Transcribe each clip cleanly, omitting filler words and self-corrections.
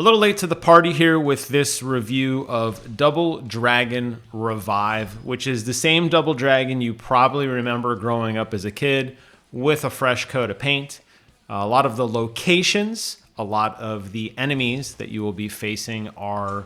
A little late to the party here with this review of Double Dragon Revive, which is the same Double Dragon you probably remember growing up as a kid with a fresh coat of paint. A lot of the locations, a lot of the enemies that you will be facing are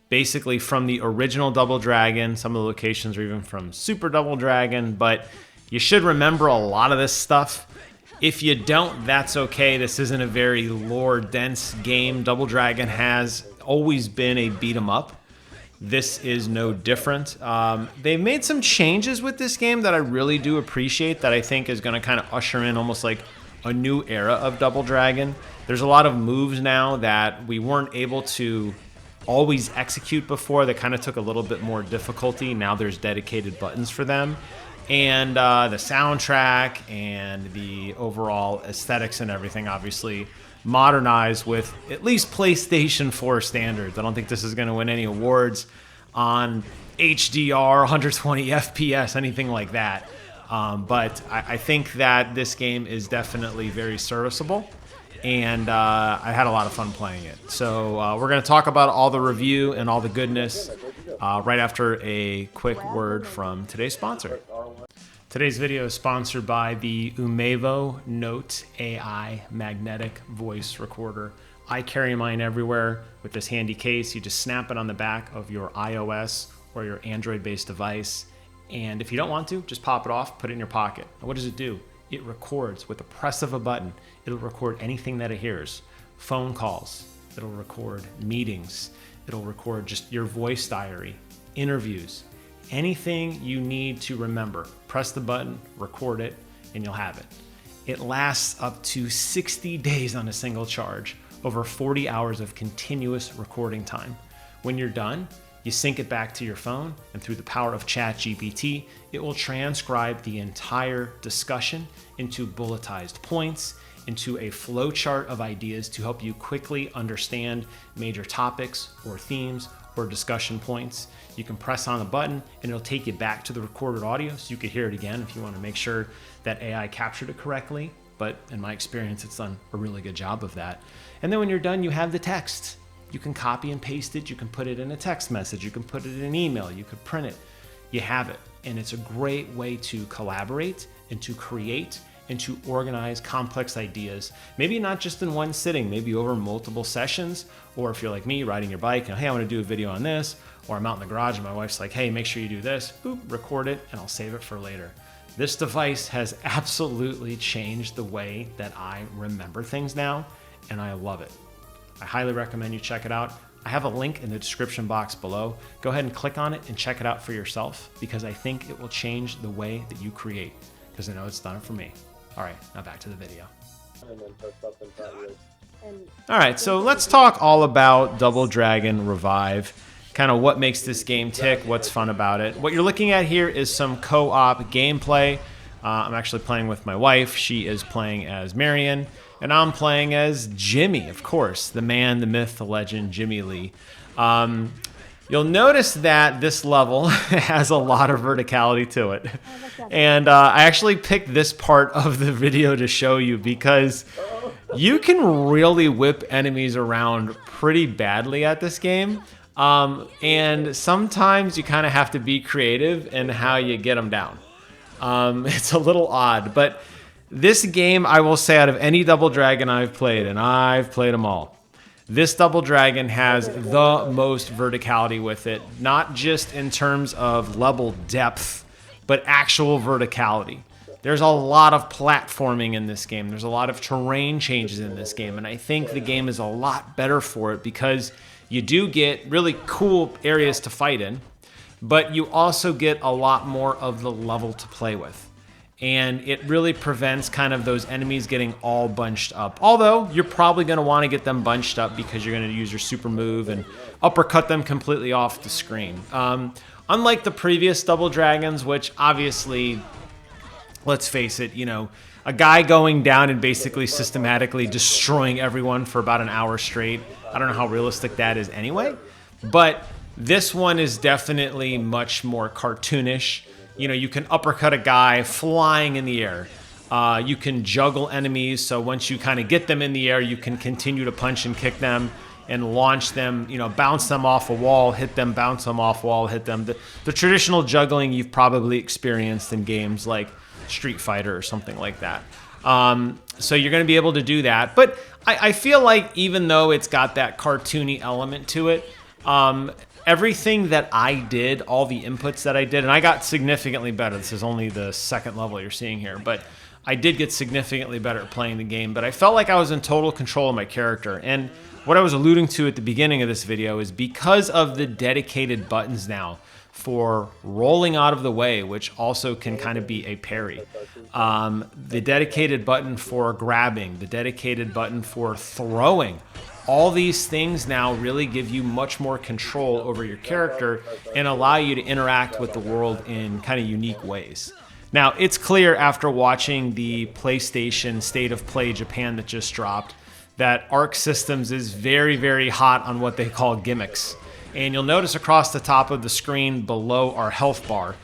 basically from the original Double Dragon. Some of the locations are even from Super Double Dragon, but you should remember a lot of this stuff. If you don't, that's okay. This isn't a very lore-dense game. Double Dragon has always been a beat-em-up. This is no different. They've made some changes with this game that I really do appreciate, that I think is going to kind of usher in almost like a new era of Double Dragon. There's a lot of moves now that we weren't able to always execute before that kind of took a little bit more difficulty. Now there's dedicated buttons for them. And the soundtrack and the overall aesthetics and everything obviously modernized with at least PlayStation 4 standards. I don't think this is going to win any awards on HDR, 120 FPS, anything like that. But I think that this game is definitely very serviceable, and I had a lot of fun playing it. So we're going to talk about all the review and all the goodness right after a quick word from today's sponsor. Today's video is sponsored by the Umevo Note AI magnetic voice recorder. I carry mine everywhere with this handy case. You just snap it on the back of your iOS or your Android-based device. And if you don't want to, just pop it off, put it in your pocket. And what does it do? It records with the press of a button. It'll record anything that it hears. Phone calls. It'll record meetings. It'll record just your voice diary, interviews. Anything you need to remember, press the button, record it, and you'll have it. It lasts up to 60 days on a single charge, over 40 hours of continuous recording time. When you're done, you sync it back to your phone, and through the power of ChatGPT, it will transcribe the entire discussion into bulletized points, into a flowchart of ideas to help you quickly understand major topics or themes or discussion points. You can press on the button and it'll take you back to the recorded audio so you could hear it again if you want to make sure that AI captured it correctly. But in my experience, it's done a really good job of that. And then when you're done, you have the text. You can copy and paste it. You can put it in a text message. You can put it in an email. You could print it. You have it. And it's a great way to collaborate and to create and to organize complex ideas, maybe not just in one sitting, maybe over multiple sessions, or if you're like me, riding your bike and, hey, I want to do a video on this, or I'm out in the garage and my wife's like, hey, make sure you do this, boop, record it, and I'll save it for later. This device has absolutely changed the way that I remember things now, and I love it. I highly recommend you check it out. I have a link in the description box below. Go ahead and click on it and check it out for yourself, because I think it will change the way that you create, because I know it's done it for me. All right, now back to the video. All right, so let's talk all about Double Dragon Revive, kind of what makes this game tick, what's fun about it. What you're looking at here is some co-op gameplay. I'm actually playing with my wife. She is playing as Marion, and I'm playing as Jimmy, of course, the man, the myth, the legend, Jimmy Lee. You'll notice that this level has a lot of verticality to it. And I actually picked this part of the video to show you because you can really whip enemies around pretty badly at this game. And sometimes you kind of have to be creative in how you get them down. It's a little odd, but this game, I will say, out of any Double Dragon I've played, and I've played them all, this Double Dragon has the most verticality with it, not just in terms of level depth, but actual verticality. There's a lot of platforming in this game. There's a lot of terrain changes in this game, and I think the game is a lot better for it because you do get really cool areas to fight in, but you also get a lot more of the level to play with. And it really prevents kind of those enemies getting all bunched up. Although you're probably going to want to get them bunched up because you're going to use your super move and uppercut them completely off the screen. Unlike the previous Double Dragons, which obviously, let's face it, you know, a guy going down and basically systematically destroying everyone for about an hour straight. I don't know how realistic that is anyway. But this one is definitely much more cartoonish. You know, you can uppercut a guy flying in the air. You can juggle enemies, so once you kind of get them in the air, you can continue to punch and kick them. and launch them, you know, bounce them off a wall, hit them, bounce them off wall, hit them. The traditional juggling you've probably experienced in games like Street Fighter or something like that. So you're going to be able to do that. But I feel like even though it's got that cartoony element to it, everything that I did, all the inputs that I did, and I got significantly better. This is only the second level you're seeing here, but I did get significantly better at playing the game. But I felt like I was in total control of my character. And what I was alluding to at the beginning of this video is because of the dedicated buttons now for rolling out of the way, which also can kind of be a parry. The dedicated button for grabbing, the dedicated button for throwing. All these things now really give you much more control over your character and allow you to interact with the world in kind of unique ways. Now, it's clear after watching the PlayStation State of Play Japan that just dropped that Arc Systems is very, very hot on what they call gimmicks. And you'll notice across the top of the screen below our health bar,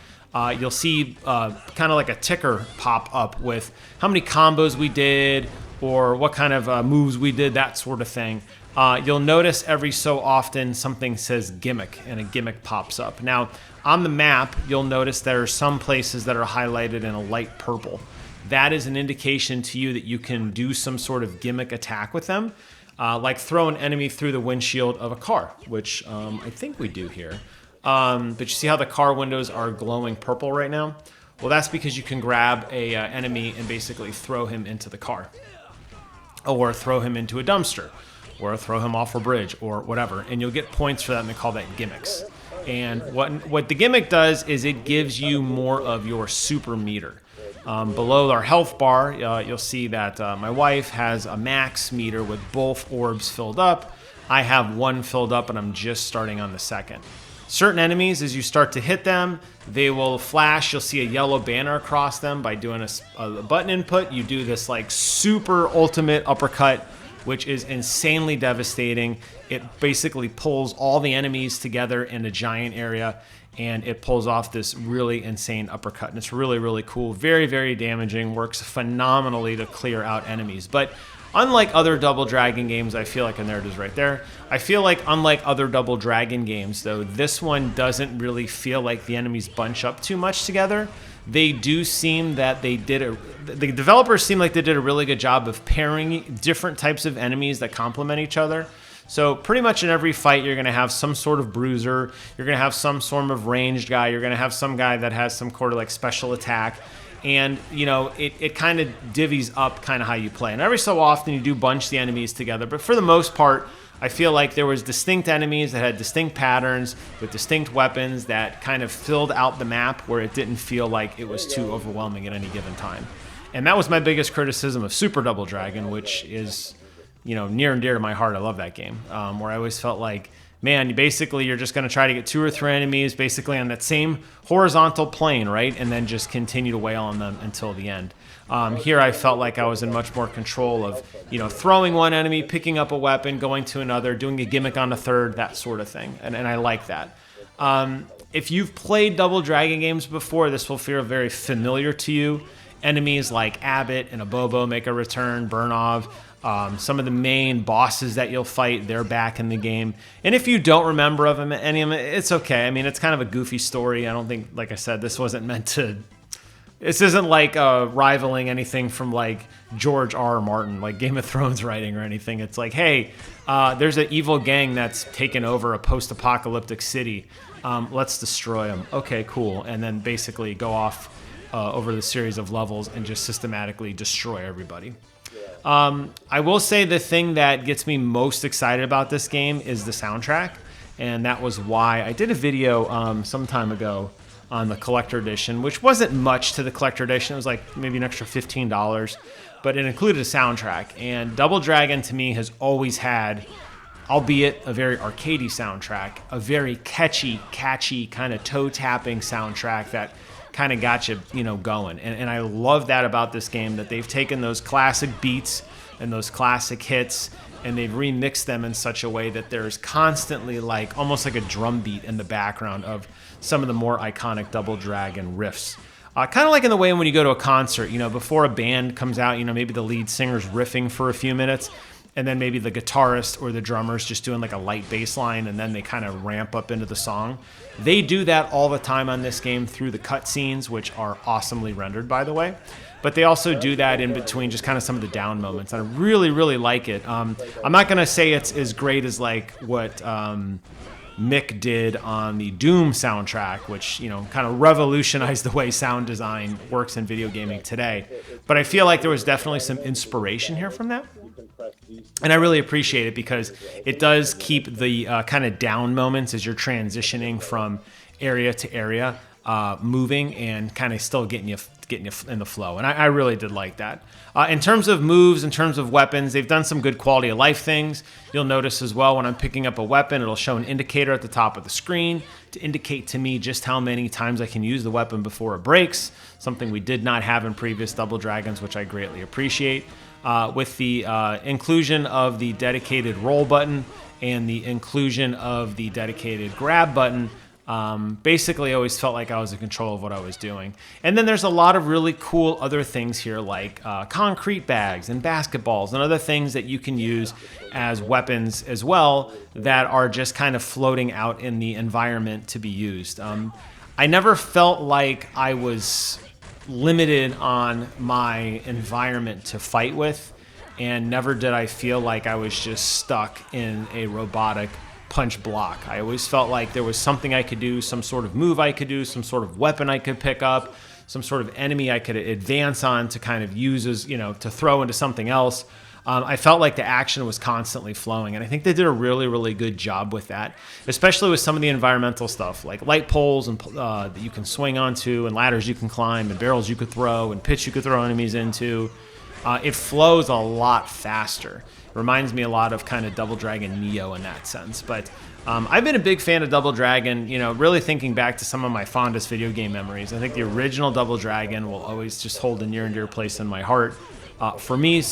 you'll see kind of like a ticker pop up with how many combos we did or what kind of moves we did, that sort of thing. You'll notice every so often something says gimmick and a gimmick pops up. Now, on the map, you'll notice there are some places that are highlighted in a light purple. That is an indication to you that you can do some sort of gimmick attack with them. Like throw an enemy through the windshield of a car, which I think we do here. But you see how the car windows are glowing purple right now? Well, that's because you can grab a enemy and basically throw him into the car. Or throw him into a dumpster. Or throw him off a bridge or whatever. And you'll get points for that, and they call that gimmicks. And what the gimmick does is it gives you more of your super meter. Below our health bar, you'll see that my wife has a max meter with both orbs filled up. I have one filled up, and I'm just starting on the second. Certain enemies, as you start to hit them, they will flash. You'll see a yellow banner across them by doing a button input. You do this like super ultimate uppercut, which is insanely devastating. It basically pulls all the enemies together in a giant area, and it pulls off this really insane uppercut. And it's really, really cool. Very, very damaging. Works phenomenally to clear out enemies. But unlike other Double Dragon games, I feel like, and there it is right there, I feel like unlike other Double Dragon games, though, this one doesn't really feel like the enemies bunch up too much together. They do seem that the developers seem like they did a really good job of pairing different types of enemies that complement each other. So pretty much in every fight, you're going to have some sort of bruiser. You're going to have some sort of ranged guy. You're going to have some guy that has some sort of like special attack. And, you know, it kind of divvies up kind of how you play. And every so often you do bunch the enemies together. But for the most part, I feel like there was distinct enemies that had distinct patterns with distinct weapons that kind of filled out the map where it didn't feel like it was too overwhelming at any given time. And that was my biggest criticism of Super Double Dragon, which is, you know, near and dear to my heart. I love that game, where I always felt like, man, basically you're just going to try to get 2 or 3 enemies basically on that same horizontal plane, right? And then just continue to wail on them until the end. Here I felt like I was in much more control of, you know, throwing one enemy, picking up a weapon, going to another, doing a gimmick on a third, that sort of thing. And I like that. If you've played Double Dragon games before, this will feel very familiar to you. Enemies like Abbott and Abobo make a return, Burnov. Some of the main bosses that you'll fight, they're back in the game. And if you don't remember of them, any of them, it's okay. I mean, it's kind of a goofy story. I don't think, like I said, this wasn't meant to... This isn't like rivaling anything from like George R. Martin, like Game of Thrones writing or anything. It's like, hey, there's an evil gang that's taken over a post-apocalyptic city. Let's destroy them. Okay, cool. And then basically go off over the series of levels and just systematically destroy everybody. I will say the thing that gets me most excited about this game is the soundtrack. And that was why I did a video some time ago on the collector edition, which wasn't much to the collector edition. It was like maybe an extra $15, but it included a soundtrack. And Double Dragon to me has always had, albeit a very arcadey soundtrack, a very catchy kind of toe-tapping soundtrack that kind of got you, you know, going. And I love that about this game, that they've taken those classic beats and those classic hits and they've remixed them in such a way that there's constantly like almost like a drum beat in the background of some of the more iconic Double Dragon riffs. Kind of like in the way when you go to a concert, you know, before a band comes out, you know, maybe the lead singer's riffing for a few minutes, and then maybe the guitarist or the drummer's just doing like a light bass line, and then they kind of ramp up into the song. They do that all the time on this game through the cutscenes, which are awesomely rendered, by the way. But they also do that in between just kind of some of the down moments. I really, really like it. I'm not going to say it's as great as like what Mick did on the Doom soundtrack, which, you know, kind of revolutionized the way sound design works in video gaming today. But I feel like there was definitely some inspiration here from that. And I really appreciate it because it does keep the kind of down moments as you're transitioning from area to area moving and kind of still getting you in the flow. And I really did like that. In terms of moves, in terms of weapons, they've done some good quality of life things. You'll notice as well when I'm picking up a weapon, it'll show an indicator at the top of the screen to indicate to me just how many times I can use the weapon before it breaks, something we did not have in previous Double Dragons, which I greatly appreciate. With the inclusion of the dedicated roll button and the inclusion of the dedicated grab button, basically I always felt like I was in control of what I was doing. And then there's a lot of really cool other things here like concrete bags and basketballs and other things that you can use as weapons as well that are just kind of floating out in the environment to be used. I never felt like I was limited on my environment to fight with, and never did I feel like I was just stuck in a robotic punch block. I always felt like there was something I could do, some sort of move I could do, some sort of weapon I could pick up, some sort of enemy I could advance on to kind of use as, you know, to throw into something else. I felt like the action was constantly flowing, and I think they did a really, really good job with that, especially with some of the environmental stuff, like light poles and that you can swing onto, and ladders you can climb, and barrels you could throw, and pits you could throw enemies into. It flows a lot faster. It reminds me a lot of kind of Double Dragon Neo in that sense. But I've been a big fan of Double Dragon, you know, really thinking back to some of my fondest video game memories. I think the original Double Dragon will always just hold a near and dear place in my heart. For me,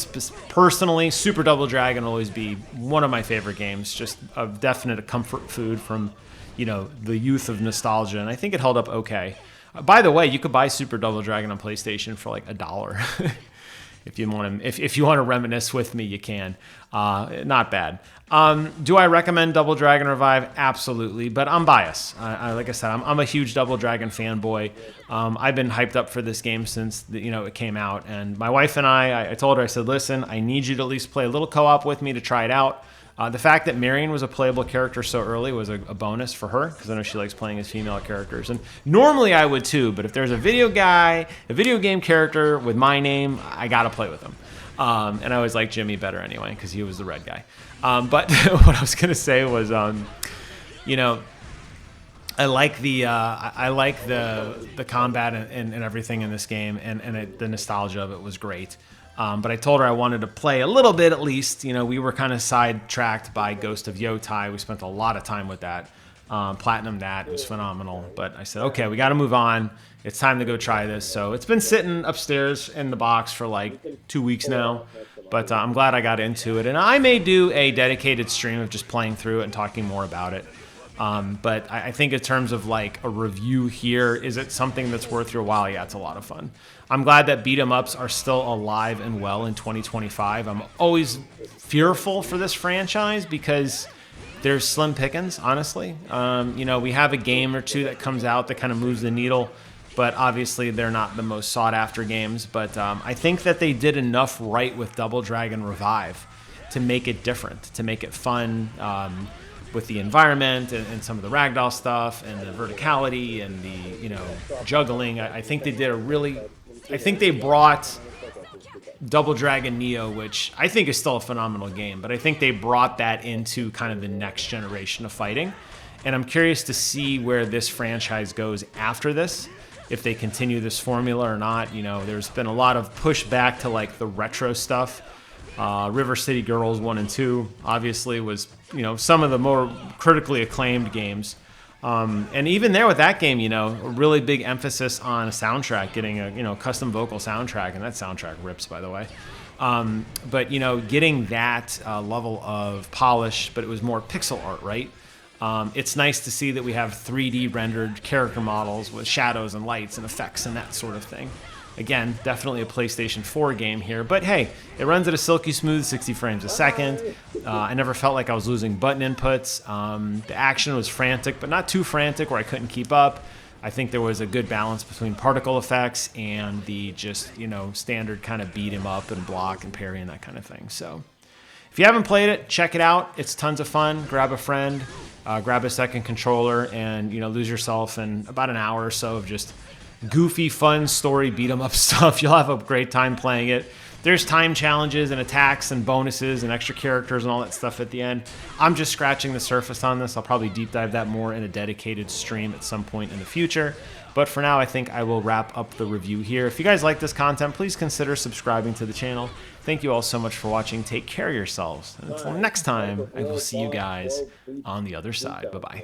personally, Super Double Dragon will always be one of my favorite games, just a definite comfort food from, you know, the youth of nostalgia, and I think it held up okay. By the way, you could buy Super Double Dragon on PlayStation for like $1. If you want to, if you want to reminisce with me, you can. Not bad. Do I recommend Double Dragon Revive? Absolutely, but I'm biased. Like I said, I'm a huge Double Dragon fanboy. I've been hyped up for this game since it came out, and my wife and I told her, I said, listen, I need you to at least play a little co-op with me to try it out. The fact that Marion was a playable character so early was a bonus for her, because I know she likes playing as female characters. And normally I would too, but if there's a video game character with my name, I gotta play with him. And I always liked Jimmy better anyway, because he was the red guy. But what I was gonna say was, I like the combat and everything in this game, and the nostalgia of it was great. But I told her I wanted to play a little bit at least. We were kind of sidetracked by Ghost of Yotai. We spent a lot of time with that. Platinum that. It was phenomenal. But I said, okay, we got to move on. It's time to go try this. So it's been sitting upstairs in the box for like 2 weeks now. But I'm glad I got into it. And I may do a dedicated stream of just playing through it and talking more about it. But I think in terms of like a review here, is it something that's worth your while? Yeah, it's a lot of fun. I'm glad that beat 'em ups are still alive and well in 2025. I'm always fearful for this franchise because there's slim pickings, honestly. We have a game or two that comes out that kind of moves the needle, but obviously they're not the most sought after games. But I think that they did enough right with Double Dragon Revive to make it different, to make it fun, with the environment and some of the ragdoll stuff and the verticality and the juggling. I think they did I think they brought Double Dragon Neo, which I think is still a phenomenal game, but I think they brought that into kind of the next generation of fighting. And I'm curious to see where this franchise goes after this, if they continue this formula or not. There's been a lot of pushback to like the retro stuff. River City Girls 1 and 2 obviously was, some of the more critically acclaimed games. And even there with that game, a really big emphasis on a soundtrack, getting a custom vocal soundtrack, and that soundtrack rips, by the way. But getting that level of polish, but it was more pixel art, right? It's nice to see that we have 3D rendered character models with shadows and lights and effects and that sort of thing. Again, definitely a PlayStation 4 game here, but hey, it runs at a silky smooth 60 frames a second. I never felt like I was losing button inputs. The action was frantic, but not too frantic where I couldn't keep up. I think there was a good balance between particle effects and the just, you know, standard kind of beat 'em up and block and parry and that kind of thing. So if you haven't played it, check it out. It's tons of fun. Grab a friend, grab a second controller, and, you know, lose yourself in about an hour or so of just goofy, fun story beat 'em up stuff. You'll have a great time playing it. There's time challenges and attacks and bonuses and extra characters and all that stuff at the end. I'm just scratching the surface on this. I'll probably deep dive that more in a dedicated stream at some point in the future. But for now, I think I will wrap up the review here. If you guys like this content, please consider subscribing to the channel. Thank you all so much for watching. Take care of yourselves. And until next time, I will see you guys on the other side. Bye-bye.